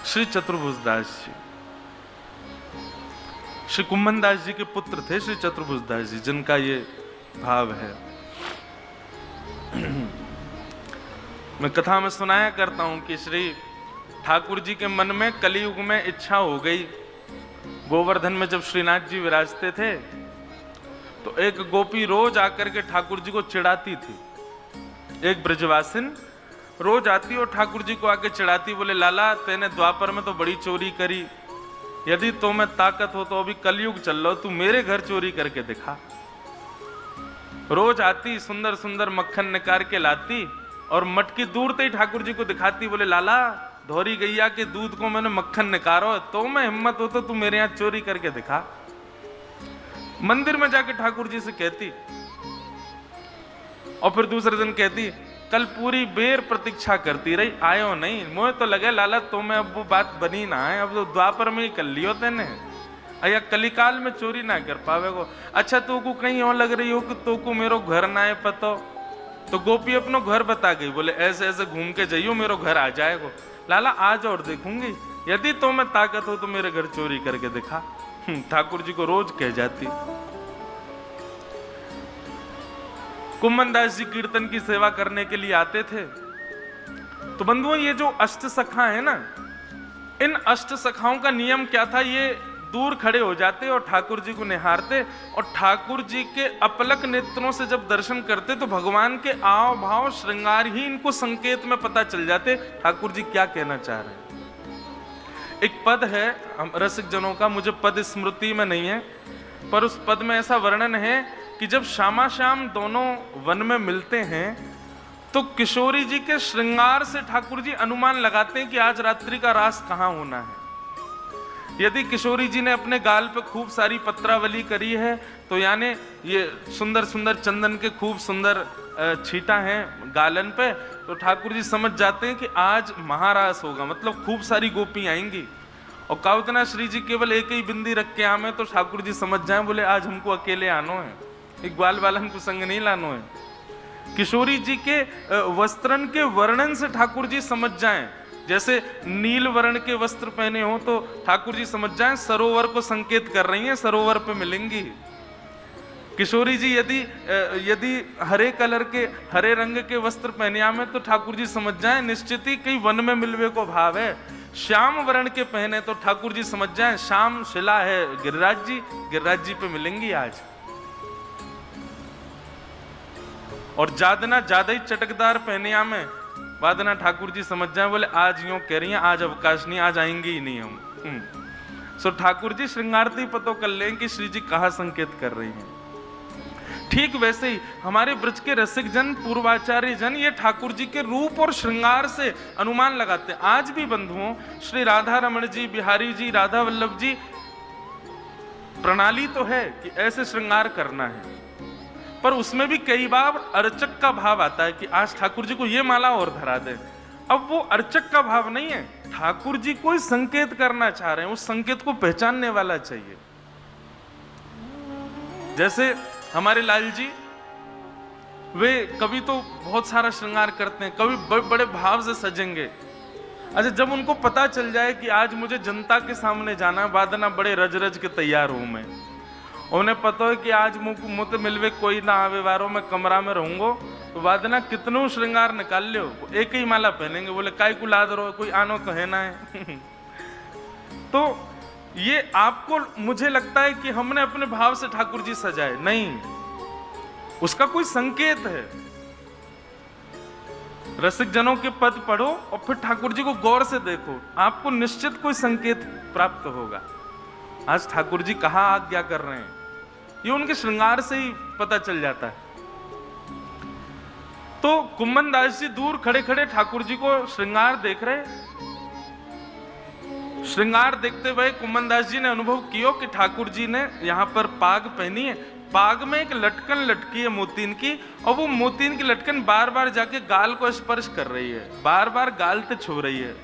श्री चतुर्भुजदास जी, श्री कुम्भन दास जी के पुत्र थे श्री चतुर्भुजदास जी, जिनका ये भाव है। मैं कथा में सुनाया करता हूं कि श्री ठाकुर जी के मन में कलयुग में इच्छा हो गई। गोवर्धन में जब श्रीनाथ जी विराजते थे तो एक गोपी रोज आकर के ठाकुर जी को चिढ़ाती थी। एक ब्रजवासिन रोज आती और ठाकुर जी को आके चिढ़ाती, बोले लाला तेने द्वापर में तो बड़ी चोरी करी, यदि तो में ताकत हो तो अभी कलयुग चल लो, तू मेरे घर चोरी करके दिखा। रोज आती, सुंदर सुंदर मक्खन निकाल के लाती और मटकी दूर से ही ठाकुर जी को दिखाती, बोले लाला धोरी गैया के दूध को मैंने मक्खन निकारो, तो मैं हिम्मत हो तो तू मेरे यहाँ चोरी करके दिखा। मंदिर में जाके ठाकुर जी से कहती और फिर दूसरे दिन कहती, कल पूरी बेर प्रतीक्षा करती रही, आयो नहीं, मुझे तो लगे लाला तुम्हें अब वो बात बनी ना है, अब तो द्वापर में ही कर लियो तेने, या कलिकाल में चोरी ना कर पावे को। अच्छा तो को कहीं और लग रही हो कि तो को मेरो घर ना है पतो, तो गोपी अपनो घर बता गई, बोले ऐसे ऐसे घूम के जाइयो मेरो घर आ जाएगो। लाला आज और देखूंगी, यदि तो मैं ताकत हो तो मेरे घर चोरी करके दिखा। ठाकुर जी को रोज कह जाती। कुम्भन दास जी कीर्तन की सेवा करने के लिए आते थे। तो बंधुओं ये जो अष्ट सखा है ना, इन अष्ट सखाओं का नियम क्या था, ये दूर खड़े हो जाते और ठाकुर जी को निहारते और ठाकुर जी के अपलक नेत्रों से जब दर्शन करते तो भगवान के आव भाव श्रृंगार ही इनको संकेत में पता चल जाते ठाकुर जी क्या कहना चाह रहे हैं। एक पद है रसिक जनों का, मुझे पद स्मृति में नहीं है, पर उस पद में ऐसा वर्णन है कि जब श्यामा श्याम दोनों वन में मिलते हैं तो किशोरी जी के श्रृंगार से ठाकुर जी अनुमान लगाते हैं कि आज रात्रि का रास कहां होना है। यदि किशोरी जी ने अपने गाल पे खूब सारी पत्रावली करी है तो यानी ये सुंदर सुंदर चंदन के खूब सुंदर छींटा है गालन पे, तो ठाकुर जी समझ जाते हैं कि आज महारास होगा, मतलब खूब सारी गोपी आएंगी। और काउतना श्री जी केवल एक ही बिंदी रख के आमे तो ठाकुर जी समझ जाए, बोले आज हमको अकेले आनो है, एक ग्वाल वालन को संग नहीं लानो है। किशोरी जी के वस्त्रन के वर्णन से ठाकुर जी समझ जाएं, जैसे नील वर्ण के वस्त्र पहने हो तो ठाकुर जी समझ जाएं सरोवर को संकेत कर रही हैं, सरोवर पे मिलेंगी। किशोरी जी यदि हरे कलर के हरे रंग के वस्त्र पहने आमे तो ठाकुर जी समझ जाएं निश्चित ही कहीं वन में मिलवे को भाव है। श्याम वर्ण के पहने तो ठाकुर जी समझ जाएं श्याम शिला है गिरिराज जी पे मिलेंगी आज। और जादना ज्यादा ही चटकदार पहने आमे वादना ठाकुर जी समझ जाए, बोले आज यूं कह रही हैं आज अवकाश नहीं, आज आएंगे ही नहीं हम। सो ठाकुर जी श्रृंगारती पतो कर लें कि श्री जी कहाँ संकेत कर रही हैं। ठीक वैसे ही हमारे ब्रज के रसिक जन पूर्वाचार्य जन ये ठाकुर जी के रूप और श्रृंगार से अनुमान लगाते हैं। आज भी बंधुओं श्री राधा रमण जी, बिहारी जी, राधा वल्लभ जी, प्रणाली तो है कि ऐसे श्रृंगार करना है, पर उसमें भी कई बार अर्चक का भाव आता है कि आज ठाकुर जी को ये माला और धरा दे। अब वो अर्चक का भाव नहीं है, ठाकुर जी कोई संकेत करना चाह रहे हैं, उस संकेत को पहचानने वाला चाहिए। जैसे हमारे लाल जी, वे कभी तो बहुत सारा श्रृंगार करते हैं, कभी बड़े बड़े भाव से सजेंगे। अच्छा जब उनको पता चल जाए कि आज मुझे जनता के सामने जाना है, वादना बड़े रज रज के तैयार हूं मैं, उन्हें पता है कि आज मुझे मिलवे कोई ना आवे वारो, मैं कमरा में रहूंगो, तो वादना कितनों श्रृंगार निकाल लो, एक ही माला पहनेंगे, बोले काय को लाद रहो, कोई आनो तो है ना है। तो ये आपको मुझे लगता है कि हमने अपने भाव से ठाकुर जी सजाए, नहीं, उसका कोई संकेत है। रसिक जनों के पद पढ़ो और फिर ठाकुर जी को गौर से देखो, आपको निश्चित कोई संकेत प्राप्त होगा। आज ठाकुर जी कहाँ आज्ञा कर रहे हैं ये उनके श्रृंगार से ही पता चल जाता है। तो कुम्भन दास जी दूर खड़े खड़े ठाकुर जी को श्रृंगार देख रहे। श्रृंगार देखते हुए कुम्भन दास जी ने अनुभव किया कि ठाकुर जी ने यहाँ पर पाग पहनी है, पाग में एक लटकन लटकी है मोतीन की, और वो मोतीन की लटकन बार बार जाके गाल को स्पर्श कर रही है, बार बार गाल पे छू रही है।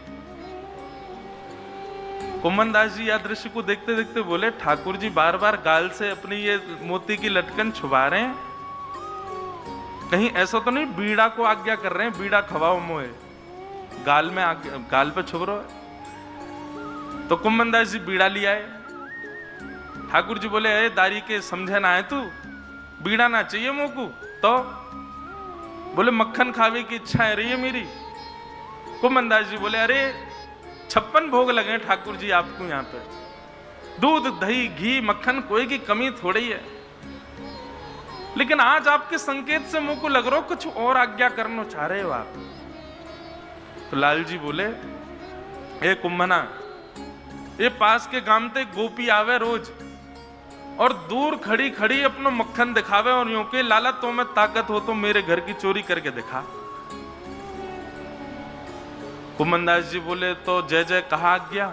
कुम्भन दास जी यह दृश्य को देखते देखते बोले, ठाकुर जी बार बार गाल से अपनी ये मोती की लटकन छुपा रहे हैं, कहीं ऐसा तो नहीं बीड़ा को आज्ञा कर रहे हैं, बीड़ा खवाओ मोए, गाल में गाल पे छुप रहा है। तो कुम्भनदास जी बीड़ा लिया है। ठाकुर जी बोले, अरे दारी के समझे ना है तू, बीड़ा ना चाहिए मोकू। तो बोले, मक्खन खावे की इच्छा है रही है मेरी। कुम्भनदास जी बोले, अरे 56 भोग लगे ठाकुर जी आपको यहाँ पे, दूध दही घी मक्खन कोई की कमी थोड़ी है, लेकिन आज आपके संकेत से मुंह को लग रहा हो कुछ और आज्ञा करना चाह रहे हो आप। तो लाल जी बोले, ए कुंभना, ये पास के गांव ते गोपी आवे रोज और दूर खड़ी खड़ी अपनो मक्खन दिखावे और यूं के लाला तो में ताकत हो तो मेरे घर की चोरी करके दिखा। कुम्भनदास जी बोले, तो जय जय कहा आज्ञा।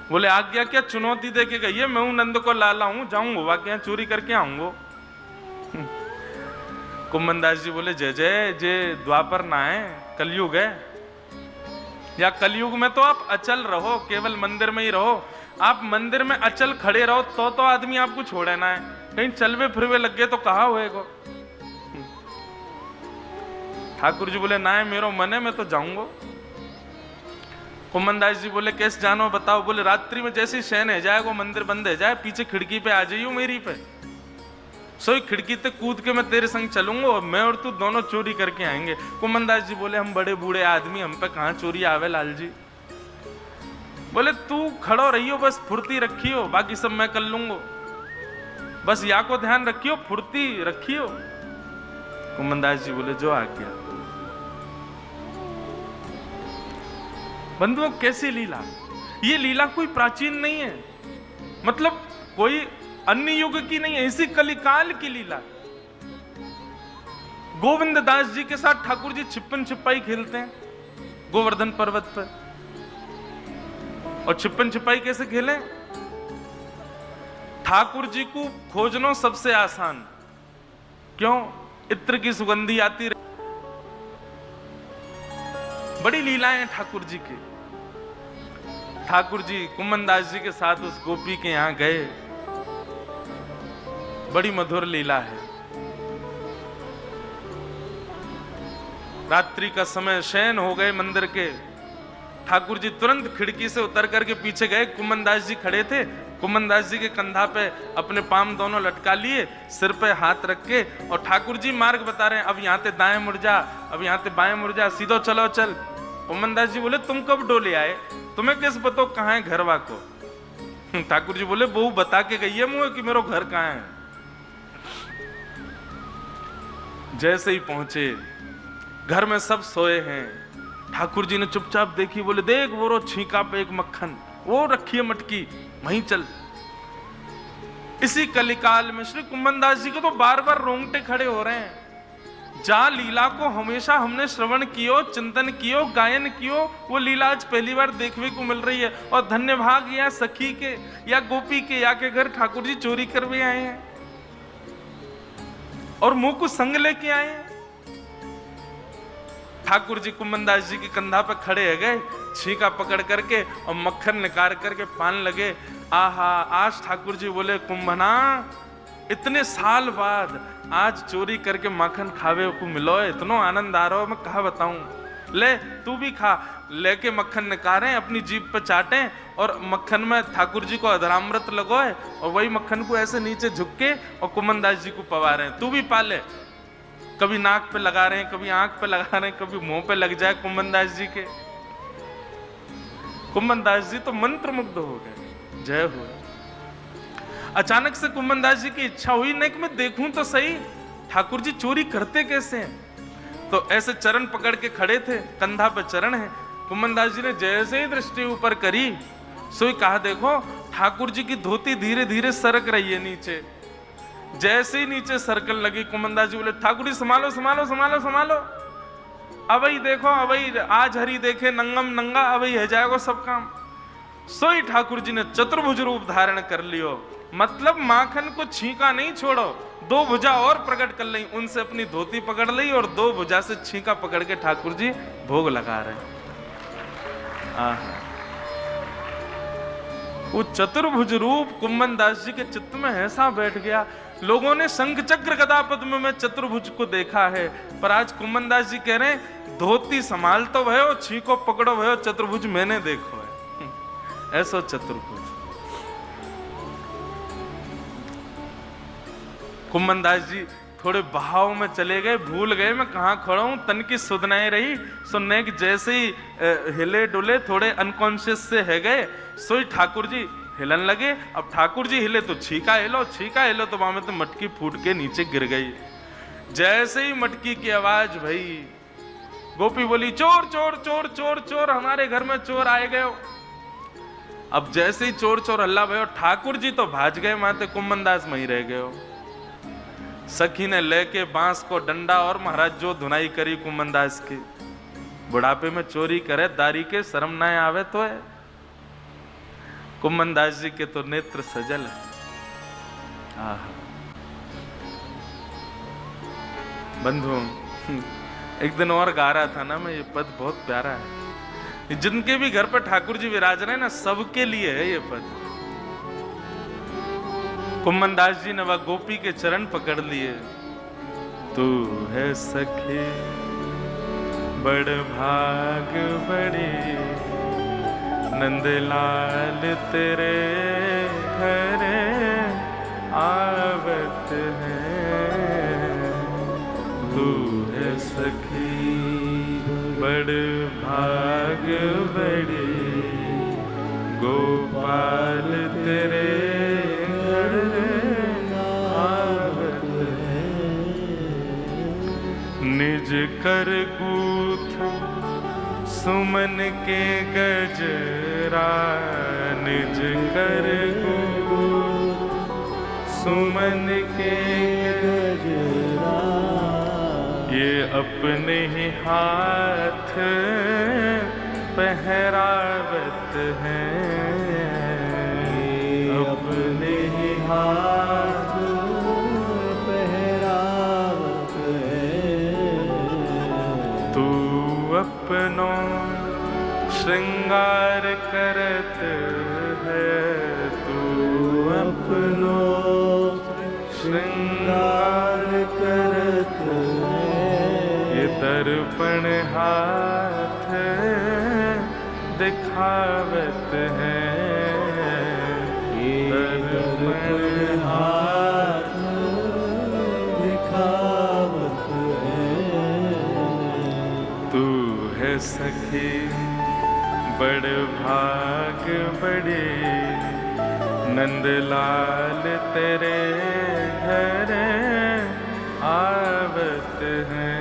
बोले, आज्ञा क्या, चुनौती देके गई है, मैं हूं नंद को लाला हूं, जाऊंगा वाकई यहाँ चोरी करके आऊंगा। कुम्भनदास जी बोले, जय जय, जे द्वापर ना है, कलयुग है, या कलयुग में तो आप अचल रहो, केवल मंदिर में ही रहो। आप मंदिर में अचल खड़े रहो तो आदमी आपको छोड़े ना है, कहीं चलवे फिरवे लग गए तो कहा होएगा। ठाकुर जी बोले, ना है मेरो मन है, मैं तो जाऊंगा। कुम्भनदास जी बोले, कैसे जानो बताओ। बोले, रात्रि में जैसे शयन है जाए, वो मंदिर बंद है जाए, पीछे खिड़की पे आ जाइयो मेरी पे, सोई खिड़की ते कूद के मैं तेरे संग चलूंगा और मैं और तू दोनों चोरी करके आएंगे। कुम्भनदास जी बोले, हम बड़े बूढ़े आदमी, हम पे कहां चोरी आवे लाल जी। बोले, तू खड़ो रहियो, बस फुर्ती रखियो, बाकी सब मैं कर लूंगा, बस या को ध्यान रखियो, फुर्ती रखियो। कुम्भनदास जी बोले, जो आ गया। बंधुओं, कैसी लीला, ये लीला कोई प्राचीन नहीं है, मतलब कोई अन्य युग की नहीं है, इसी कलिकाल की लीला। गोविंद दास जी के साथ ठाकुर जी छिप्पन छिपाई खेलते हैं गोवर्धन पर्वत पर। और छिप्पन छिपाई कैसे खेले? ठाकुर जी को खोजना सबसे आसान, क्यों? इत्र की सुगंधी आती रही। बड़ी लीलाएं ठाकुर जी की। ठाकुर जी कुम्भनदास जी के साथ उस गोपी के यहां गए, बड़ी मधुर लीला है। रात्रि का समय, शयन हो गए मंदिर के। ठाकुर जी तुरंत खिड़की से उतर करके पीछे गए। कुम्भनदास जी खड़े थे, कुम्भनदास जी के कंधा पे अपने पाम दोनों लटका लिए, सिर पे हाथ रख के, और ठाकुर जी मार्ग बता रहे हैं, अब यहाँ से दाएं मुड़ जा, अब यहाँ से बाएं मुड़ जा, सीधो चलो चल। कुम्भनदास जी बोले, तुम कब डोले आए, तुम्हें किस बताओ कहाँ है घरवा को? ठाकुर जी बोले, बहू बता के गई है मुझे कि मेरा घर कहाँ है। जैसे ही पहुंचे, घर में सब सोए हैं। ठाकुर जी ने चुपचाप देखी, बोले, देख वो रो छीका पे एक मक्खन, वो रखी है मटकी, वहीं चल। इसी कलिकाल में श्री कुम्भनदास जी को तो बार बार रोंगटे खड़े हो रहे हैं। जा लीला को हमेशा हमने श्रवण कियो, चिंतन कियो, गायन कियो, वो लीला आज पहली बार देखने को मिल रही है। और धन्य भाग या सखी के या गोपी के या के घर ठाकुर जी चोरी करवे आए हैं और मुंह को संग लेके आए हैं। ठाकुर जी कुम्भनदास जी के कंधा पे खड़े हो गए, छीका पकड़ करके और मक्खन निकाल करके पान लगे। आहा, आज ठाकुर जी बोले, कुंभना इतने साल बाद आज चोरी करके माखन खावे को मिलो है, इतना आनंद आ रहा हो, मैं कहा बताऊं। ले तू भी खा। लेके मक्खन निकालें, अपनी जीभ पे चाटें और मक्खन में ठाकुर जी को अधरामृत लगोए और वही मक्खन को ऐसे नीचे झुक के और कुम्भनदास जी को पवा रहे हैं। तू भी पाले, कभी नाक पे लगा रहे हैं, कभी आंख पे लगा रहे हैं, कभी मुंह पे लग जाए कुम्भनदास जी के। कुम्भनदास जी तो मंत्र मुग्ध हो गए। जय हो। अचानक से कुम्भनदास जी की इच्छा हुई, नहीं कि मैं देखूं तो सही ठाकुर जी चोरी करते कैसे हैं। तो ऐसे चरण पकड़ के खड़े थे, कंधा पे चरण है। कुम्भनदास जी ने जैसे ही दृष्टि ऊपर करी, सोई कहा, देखो ठाकुर जी की धोती धीरे धीरे सरक रही है नीचे। जैसे ही नीचे सरकल लगी, कुम्भनदास जी बोले, ठाकुर जी संभालो संभालो संभालो संभालो, अबई देखो, अबई आज हरी देखे नंगम नंगा, अबई है जाएगा सब काम। सोई ठाकुर जी ने चतुर्भुज रूप धारण कर लियो, मतलब माखन को छीका नहीं छोड़ो, दो भुजा और प्रकट कर ली, उनसे अपनी धोती पकड़ ली और दो भुजा से छीका पकड़ के ठाकुर जी भोग लगा रहे। वो चतुर्भुज रूप कुम्भनदास जी के चित्त में ऐसा बैठ गया। लोगों ने शंख चक्र गदा पद्म में चतुर्भुज को देखा है, पर आज कुम्भनदास जी कह रहे हैं, धोती संभाल तो भयो, छीको पकड़ो भयो, चतुर्भुज मैंने देखो है। ऐसो चतुर्भुज। कुम्भनदास जी थोड़े बहाव में चले गए, भूल गए मैं कहाँ खड़ा हूं, तन की सुध नहीं रही, सुनने की जैसे ही हिले डुले थोड़े अनकॉन्शियस से है गए, सोई ठाकुर जी हिलन लगे। अब ठाकुर जी हिले तो छीका हिलो, छीका हिलो तो वहां में तो मटकी फूट के नीचे गिर गई। जैसे ही मटकी की आवाज भई, गोपी बोली चोर चोर चोर चोर चोर, हमारे घर में चोर आए गए। अब जैसे ही चोर चोर हल्ला भयो, ठाकुर जी तो भाज गए, माते कुम्भनदास वहीं रह गए। सखी ने लेके बांस को डंडा और महाराज जो धुनाई करी कुम्भनदास की। बुढ़ापे में चोरी करे दारी के शर्म ना आवे तो है। कुम्भनदास जी के तो नेत्र सजल है। बंधु एक दिन और गा रहा था ना मैं, ये पद बहुत प्यारा है। जिनके भी घर पर ठाकुर जी विराज रहे ना, सबके लिए है ये पद। कुम्भनदास जी ने वह गोपी के चरण पकड़ लिए। तू है सखी बड़ भाग बड़ी, नंदलाल तेरे घर आवत है। तू है सखी बड़ भाग बड़ी, गोपाल तेरे निज कर गूथ सुमन के गजरा, निज कर गूथ सुमन के गजरा, ये अपने ही हाथ पहरावत है, अपने ही हाथ पहरावत है। तू अपनो श्रृंगार करत है, तू अपनो श्रृंगार करत है। ये दर्पण हाथ दिखावत है, ये दर्पण हाथ दिखावत है। तू है सखी बड़ भाग बड़ी, नंदलाल तेरे घर आवत है।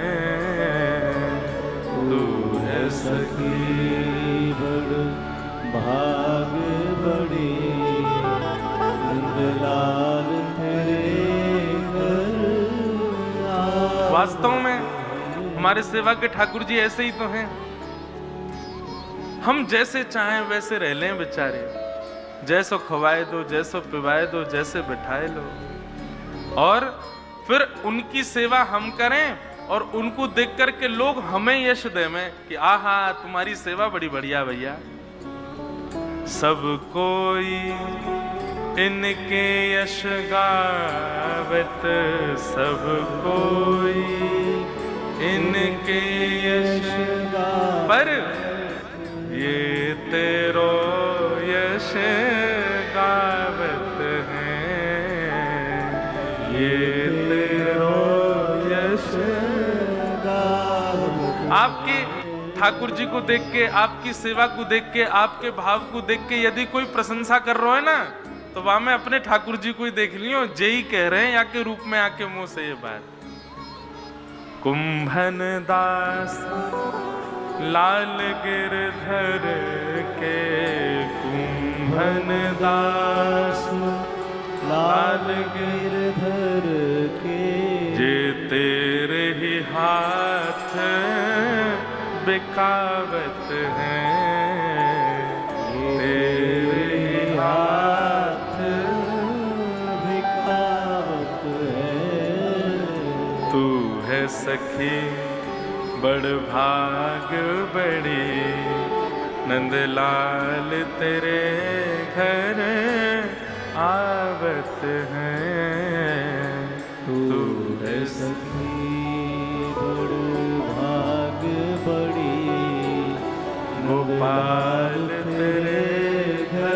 तू है सखी बड़ भाग बड़ी, नंदलाल तेरे घर आवत। वास्तव में हमारे सेवा के ठाकुर जी ऐसे ही तो हैं। हम जैसे चाहें वैसे रह लें बेचारे, जैसो खवाए दो, जैसो पिवाए दो, जैसे बिठाए लो, और फिर उनकी सेवा हम करें और उनको देख करके लोग हमें यश दे में कि आहा तुम्हारी सेवा बड़ी बढ़िया भैया। सब कोई इनके यश गावत, सब कोई इनके यश गावत, पर ये तेरो यश गावत है, ये तेरो यश गावत। आपके ठाकुर जी को देख के, आपकी सेवा को देख के, आपके भाव को देख के यदि कोई प्रशंसा कर रहा है ना, तो वहां में अपने ठाकुर जी को ही देख लियो, जय कह रहे हैं या के रूप में आके मुंह से ये बात। कुंभन दास लाल गिरधर के, कुंभन दास लाल गिरधर के, जे तेरे ही हाथ बिकावत हैं, तेरे ही हाथ बिकावत है। तू है सखी बड़ भाग बड़ी, नंदलाल तेरे घर आवत है। तू है सखी बड़ भाग बड़ी, गोपाल तेरे घर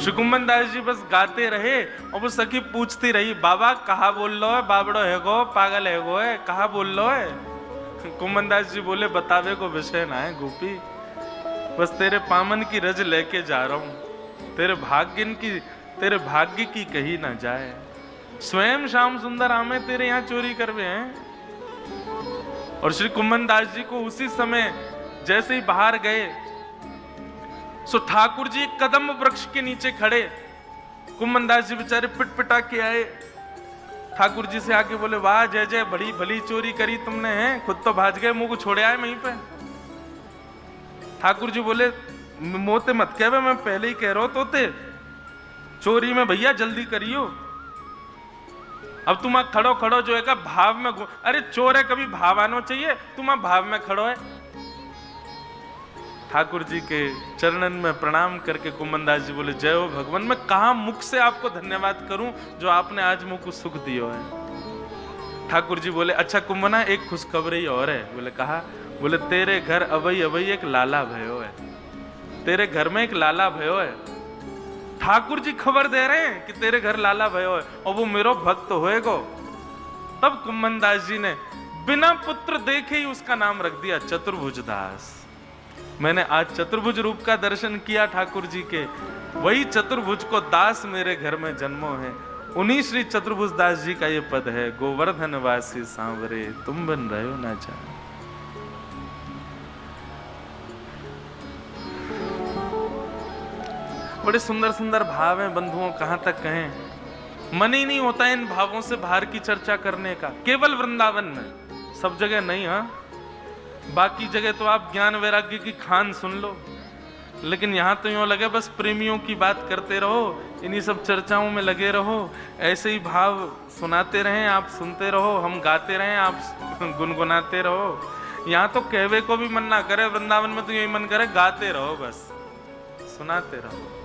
श्री कुम्भन दास जी बस गाते रहे और वो सखी पूछती रही, बाबा कहा बोल लो है, बाबड़ो है गो, पागल है गो है, कहा बोल लो है। कुम्भन दास जी बोले, बतावे को विषय ना है गोपी, बस तेरे पामन की रज लेके जा रहा हूं, तेरे भाग्य की कही ना जाए। स्वयं श्याम सुंदर आमे तेरे यहाँ चोरी करवे हैं। और श्री कुम्भन दास जी को उसी समय जैसे ही बाहर गए, सो ठाकुर जी कदम वृक्ष के नीचे खड़े, कुम्भन दास जी बेचारे पिटपिटा के आए, ठाकुर जी से आके बोले, वाह जय जय, बड़ी भली चोरी करी तुमने, हैं खुद तो भाज गए, मुंह को छोड़े आए वहीं पे। ठाकुर जी बोले, मोते मत कह, मैं पहले ही कह रहा हूं तोते, चोरी में भैया जल्दी करियो। अब तुम खड़ो खड़ो जो है का भाव में, अरे चोर है कभी भाव आना चाहिए, तुम भाव में खड़ो है। ठाकुर जी के चरणन में प्रणाम करके कुम्भन दास जी बोले, जय हो भगवान, मैं कहां मुख से आपको धन्यवाद करूं जो आपने आज मुझको सुख दियो है। ठाकुर जी बोले, अच्छा कुम्भना एक खुशखबरी और है। बोले कहा? बोले तेरे घर अबई एक लाला भयो है, तेरे घर में एक लाला भयो है। ठाकुर जी खबर दे रहे हैं कि तेरे घर लाला भयो है और वो मेरो भक्त होएगो। तब कुम्भन दास जी ने बिना पुत्र देखे ही उसका नाम रख दिया चतुर्भुज दास। मैंने आज चतुर्भुज रूप का दर्शन किया ठाकुर जी के, वही चतुर्भुज को दास मेरे घर में जन्मो है। उन्हीं श्री चतुर्भुज दास जी का ये पद है, गोवर्धन वासी सांवरे तुम बन रहे हो ना जाने। बड़े सुंदर सुंदर भाव हैं बंधुओं, कहां तक कहें। मन ही नहीं होता इन भावों से बाहर की चर्चा करने का। केवल वृंदावन में, सब जगह नहीं। हाँ, बाकी जगह तो आप ज्ञान वैराग्य की खान सुन लो, लेकिन यहाँ तो यूं लगे बस प्रेमियों की बात करते रहो, इन्हीं सब चर्चाओं में लगे रहो, ऐसे ही भाव सुनाते रहें, आप सुनते रहो, हम गाते रहें, आप गुनगुनाते रहो। यहाँ तो कहवे को भी मन ना करे, वृंदावन में तो यही मन करे गाते रहो, बस सुनाते रहो।